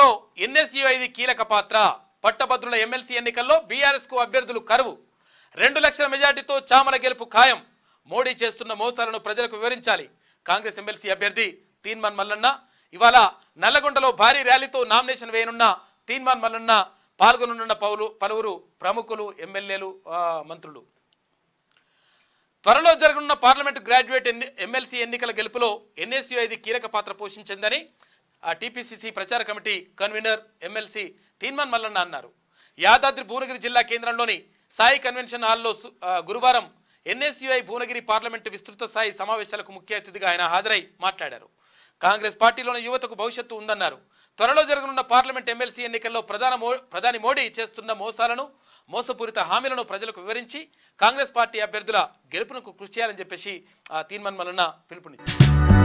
ఎన్నికల్లో ఎన్ఎస్యుఐది కీలక పాత్ర. పట్టభద్రుల ఎమ్మెల్సీ ఎన్నికల్లో బీఆర్ఎస్ కు అభ్యర్థులు కరువు. 2 లక్షల మెజార్టీతో చామల గెలుపు ఖాయం. మోడీ చేస్తున్న మోసాలను ప్రజలకు వివరించాలి. కాంగ్రెస్ ఎమ్మెల్సీ అభ్యర్థి తీన్మాన్ మల్లన్న ఇవాళ నల్లగొండలో భారీ ర్యాలీతో నామినేషన్ వేయనున్న తీన్మాన్ మల్లన్న పాల్గొననున్న పలువురు ప్రముఖులు, ఎమ్మెల్యేలు, మంత్రులు. త్వరలో జరగనున్న పార్లమెంటు గ్రాడ్యుయేట్ ఎమ్మెల్సీ ఎన్నికల గెలుపులో ఎన్ఎస్యుఐది కీలక పాత్ర పోషించిందని టీపీసీసీ ప్రచార కమిటీ కన్వీనర్ ఎమ్మెల్సీ తీన్మాన్ మల్లన్న అన్నారు. యాదాద్రి భువనగిరి జిల్లా కేంద్రంలోని సాయి కన్వెన్షన్ హాల్లో గురువారం ఎన్ఎస్యుఐ భువనగిరి పార్లమెంటు విస్తృత స్థాయి సమావేశాలకు ముఖ్య అతిథిగా ఆయన హాజరై మాట్లాడారు. కాంగ్రెస్ పార్టీలోని యువతకు భవిష్యత్తు ఉందన్నారు. త్వరలో జరగనున్న పార్లమెంట్ ఎమ్మెల్సీ ఎన్నికల్లో ప్రధాని మోడీ చేస్తున్న మోసాలను, మోసపూరిత హామీలను ప్రజలకు వివరించి కాంగ్రెస్ పార్టీ అభ్యర్థుల గెలుపునకు కృషి చేయాలని చెప్పేసి తీన్మాన్ మల్లన్న పిలుపునిచ్చారు.